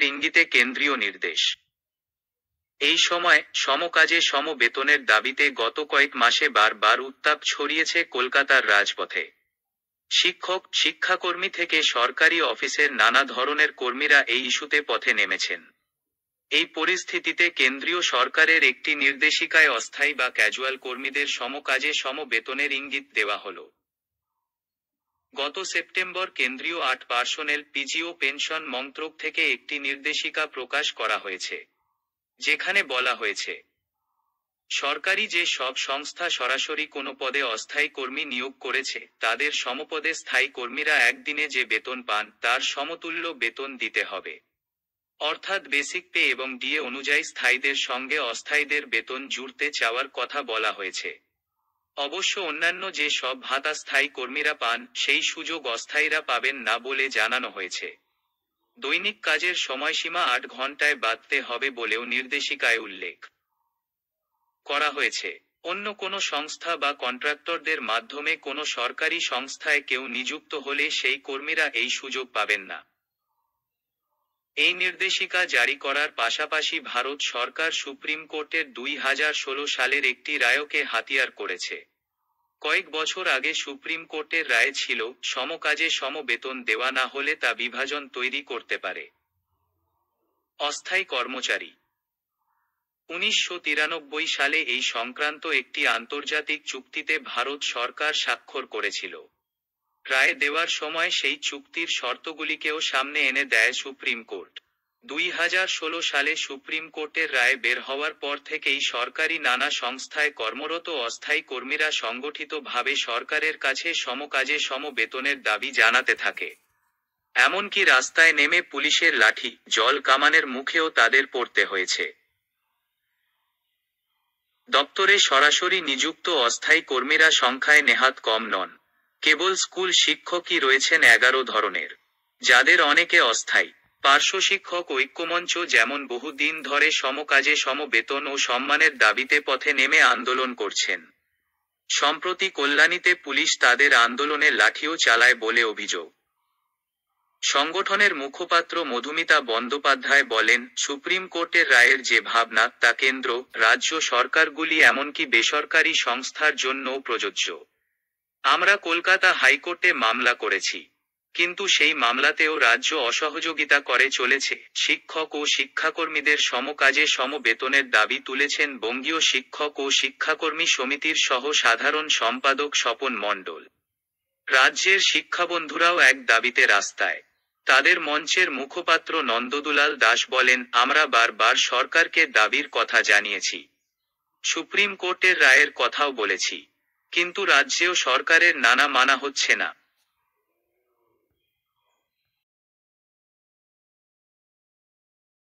ইঙ্গিতে কেন্দ্রীয় নির্দেশ। এই সময় সমকাজে সম বেতনের দাবিতে গত কয়েক মাসে বারবার উত্তাপ ছড়িয়েছে কলকাতার রাজপথে। শিক্ষক, শিক্ষাকর্মী থেকে সরকারি অফিসের নানা ধরনের কর্মীরা এই ইস্যুতে পথে নেমেছেন। এই পরিস্থিতিতে কেন্দ্রীয় সরকারের একটি নির্দেশিকায় অস্থায়ী বা ক্যাজুয়াল কর্মীদের সমকাজে সম বেতনের ইঙ্গিত দেওয়া হল। গত সেপ্টেম্বর কেন্দ্রীয় ৮ পার্সোনেল পিজিও পেনশন মন্ত্রক থেকে একটি নির্দেশিকা প্রকাশ করা হয়েছে, যেখানে বলা হয়েছে, সরকারি যে সব সংস্থা সরাসরি কোনো পদে অস্থায়ী কর্মী নিয়োগ করেছে তাদের সমপদে স্থায়ী কর্মীরা একদিনে যে বেতন পান তার সমতুল্য বেতন দিতে হবে। অর্থাৎ বেসিক পে এবং ডিএ অনুযায়ী স্থায়ীদের সঙ্গে অস্থায়ীদের বেতন জুড়তে চাওয়ার কথা বলা হয়েছে। অবশ্য অন্যান্য যে সব ভাতা স্থায়ী কর্মীরা পান সেই সুযোগ অস্থায়ীরা পাবেন না বলে জানানো হয়েছে। দৈনিক কাজের সময়সীমা ৮ ঘন্টায় বাঁধতে হবে বলেও নির্দেশিকায় উল্লেখ করা হয়েছে। অন্য কোনো সংস্থা বা কন্ট্রাক্টরদের মাধ্যমে কোনো সরকারি সংস্থায় কেউ নিযুক্ত হলে সেই কর্মীরা এই সুযোগ পাবেন না। এই নির্দেশিকা জারি করার পাশাপাশি ভারত সরকার সুপ্রিম কোর্টের ২০১৬ সালের একটি রায়কে হাতিয়ার করেছে। কয়েক বছর আগে সুপ্রিম কোর্টের রায় ছিল, সমকাজে সম বেতন দেওয়া না হলে তা বিভাজন তৈরি করতে পারে। অস্থায়ী কর্মচারী। ১৯৯৩ সালে এই সংক্রান্ত একটি আন্তর্জাতিক চুক্তিতে ভারত সরকার স্বাক্ষর করেছিল। রায় দেওয়ার সময় সেই চুক্তির শর্তগুলিকেও সামনে এনে দেয় সুপ্রিম কোর্ট। ২০১৬ সালে সুপ্রিম কোর্টের রায় বের হওয়ার পর থেকেই সরকারি নানা সংস্থায় কর্মরত অস্থায়ী কর্মীরা সংগঠিতভাবে সরকারের কাছে সমকাজে সম বেতনের দাবি জানাতে থাকে। এমনকি রাস্তায় নেমে পুলিশের লাঠি, জল কামানের মুখেও তাদের পড়তে হয়েছে। দপ্তরে সরাসরি নিযুক্ত অস্থায়ী কর্মীরা সংখ্যায় নেহাত কম নন। কেবল স্কুল শিক্ষকই রয়েছেন ১১ ধরনের, যাদের অনেকে অস্থায়ী। পার্শ্ব শিক্ষক ঐক্যমঞ্চ যেমন বহুদিন ধরে সমকাজে সম বেতন ও সম্মানের দাবিতে পথে নেমে আন্দোলন করছেন। সম্প্রতি কল্যাণীতে পুলিশ তাদের আন্দোলনে লাঠিও চালায় বলে অভিযোগ। সংগঠনের মুখপাত্র মধুমিতা বন্দ্যোপাধ্যায় বলেন, সুপ্রিম কোর্টের রায়ের যে ভাবনা তা কেন্দ্র, রাজ্য সরকারগুলি এমনকি বেসরকারি সংস্থার জন্যও প্রযোজ্য। আমরা কলকাতা হাইকোর্টে মামলা করেছি, কিন্তু সেই মামলাতেও রাজ্য অসহযোগিতা করে চলেছে। শিক্ষক ও শিক্ষাকর্মীদের সমকাজে সম বেতনের দাবি তুলেছেন বঙ্গীয় শিক্ষক ও শিক্ষাকর্মী সমিতির সহ সাধারণ সম্পাদক স্বপন মণ্ডল। রাজ্যের শিক্ষাবন্ধুরাও এক দাবিতে রাস্তায়। তাদের মঞ্চের মুখপাত্র নন্দদুলাল দাস বলেন, আমরা বারবার সরকারকে দাবির কথা জানিয়েছি, সুপ্রিম কোর্টের রায়ের কথাও বলেছি, কিন্তু রাজ্যেও সরকারের নানা মানা হচ্ছে না।